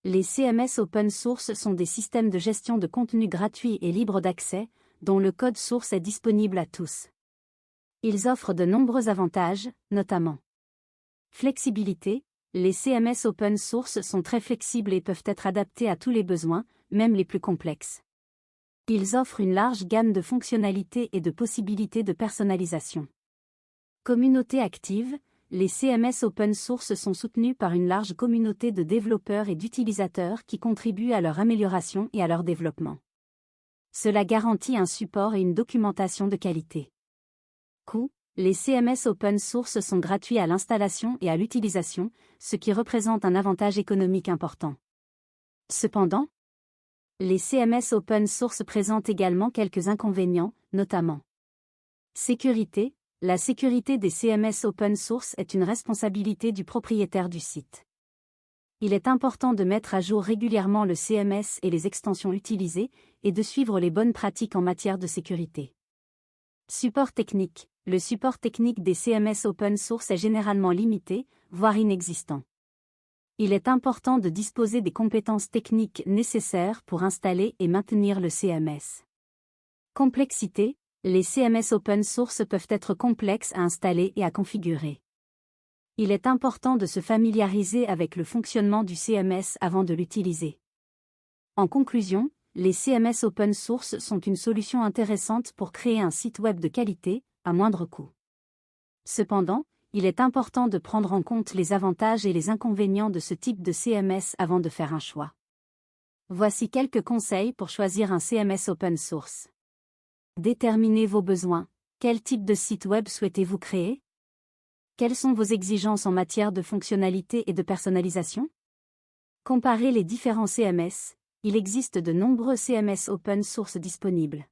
Les CMS open source sont des systèmes de gestion de contenu gratuits et libres d'accès, dont le code source est disponible à tous. Ils offrent de nombreux avantages, notamment flexibilité. Les CMS open source sont très flexibles et peuvent être adaptés à tous les besoins, même les plus complexes. Ils offrent une large gamme de fonctionnalités et de possibilités de personnalisation. Communauté active. Les CMS open source sont soutenus par une large communauté de développeurs et d'utilisateurs qui contribuent à leur amélioration et à leur développement. Cela garantit un support et une documentation de qualité. Coût. Les CMS open source sont gratuits à l'installation et à l'utilisation, ce qui représente un avantage économique important. Cependant, les CMS open source présentent également quelques inconvénients, notamment sécurité. La sécurité des CMS open source est une responsabilité du propriétaire du site. Il est important de mettre à jour régulièrement le CMS et les extensions utilisées, et de suivre les bonnes pratiques en matière de sécurité. Support technique. Le support technique des CMS open source est généralement limité, voire inexistant. Il est important de disposer des compétences techniques nécessaires pour installer et maintenir le CMS. Complexité. Les CMS open source peuvent être complexes à installer et à configurer. Il est important de se familiariser avec le fonctionnement du CMS avant de l'utiliser. En conclusion, les CMS open source sont une solution intéressante pour créer un site web de qualité, à moindre coût. Cependant, il est important de prendre en compte les avantages et les inconvénients de ce type de CMS avant de faire un choix. Voici quelques conseils pour choisir un CMS open source. Déterminez vos besoins. Quel type de site web souhaitez-vous créer? Quelles sont vos exigences en matière de fonctionnalité et de personnalisation? Comparez les différents CMS. Il existe de nombreux CMS open source disponibles.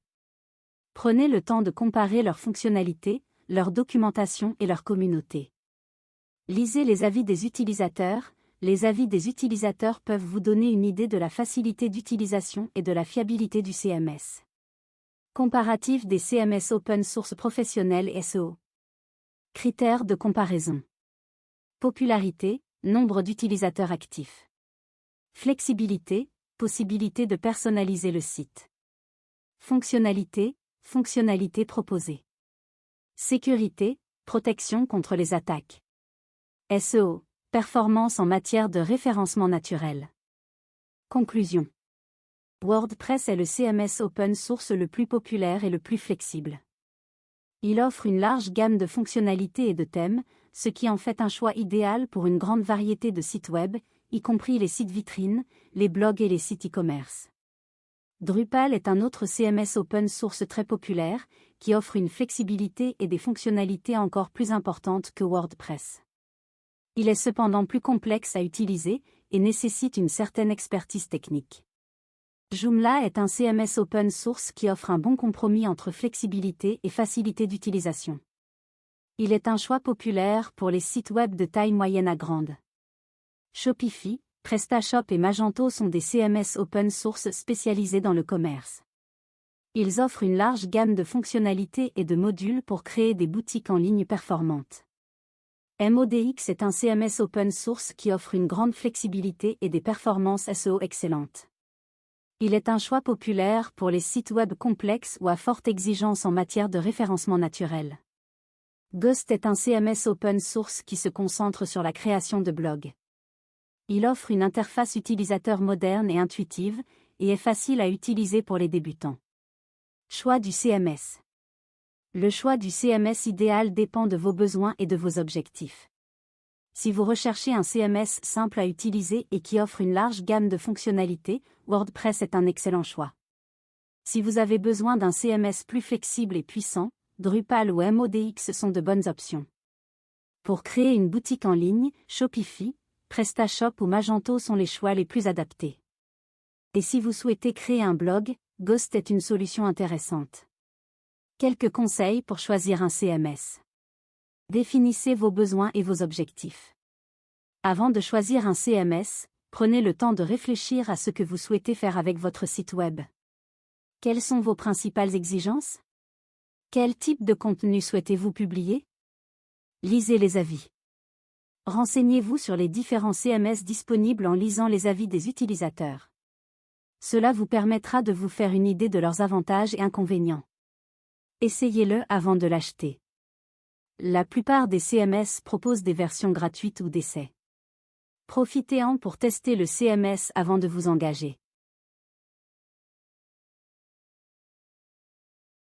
Prenez le temps de comparer leurs fonctionnalités, leur documentation et leur communauté. Lisez les avis des utilisateurs. Les avis des utilisateurs peuvent vous donner une idée de la facilité d'utilisation et de la fiabilité du CMS. Comparatif des CMS open source professionnels SEO. Critères de comparaison. Popularité, nombre d'utilisateurs actifs. Flexibilité, possibilité de personnaliser le site. Fonctionnalité, fonctionnalités proposées. Sécurité, protection contre les attaques. SEO, performance en matière de référencement naturel. Conclusion. WordPress est le CMS open source le plus populaire et le plus flexible. Il offre une large gamme de fonctionnalités et de thèmes, ce qui en fait un choix idéal pour une grande variété de sites web, y compris les sites vitrines, les blogs et les sites e-commerce. Drupal est un autre CMS open source très populaire, qui offre une flexibilité et des fonctionnalités encore plus importantes que WordPress. Il est cependant plus complexe à utiliser et nécessite une certaine expertise technique. Joomla est un CMS open source qui offre un bon compromis entre flexibilité et facilité d'utilisation. Il est un choix populaire pour les sites web de taille moyenne à grande. Shopify, PrestaShop et Magento sont des CMS open source spécialisés dans le commerce. Ils offrent une large gamme de fonctionnalités et de modules pour créer des boutiques en ligne performantes. MODX est un CMS open source qui offre une grande flexibilité et des performances SEO excellentes. Il est un choix populaire pour les sites web complexes ou à forte exigence en matière de référencement naturel. Ghost est un CMS open source qui se concentre sur la création de blogs. Il offre une interface utilisateur moderne et intuitive, et est facile à utiliser pour les débutants. Choix du CMS. Le choix du CMS idéal dépend de vos besoins et de vos objectifs. Si vous recherchez un CMS simple à utiliser et qui offre une large gamme de fonctionnalités, WordPress est un excellent choix. Si vous avez besoin d'un CMS plus flexible et puissant, Drupal ou MODX sont de bonnes options. Pour créer une boutique en ligne, Shopify, PrestaShop ou Magento sont les choix les plus adaptés. Et si vous souhaitez créer un blog, Ghost est une solution intéressante. Quelques conseils pour choisir un CMS. Définissez vos besoins et vos objectifs. Avant de choisir un CMS, prenez le temps de réfléchir à ce que vous souhaitez faire avec votre site web. Quelles sont vos principales exigences? Quel type de contenu souhaitez-vous publier? Lisez les avis. Renseignez-vous sur les différents CMS disponibles en lisant les avis des utilisateurs. Cela vous permettra de vous faire une idée de leurs avantages et inconvénients. Essayez-le avant de l'acheter. La plupart des CMS proposent des versions gratuites ou d'essai. Profitez-en pour tester le CMS avant de vous engager.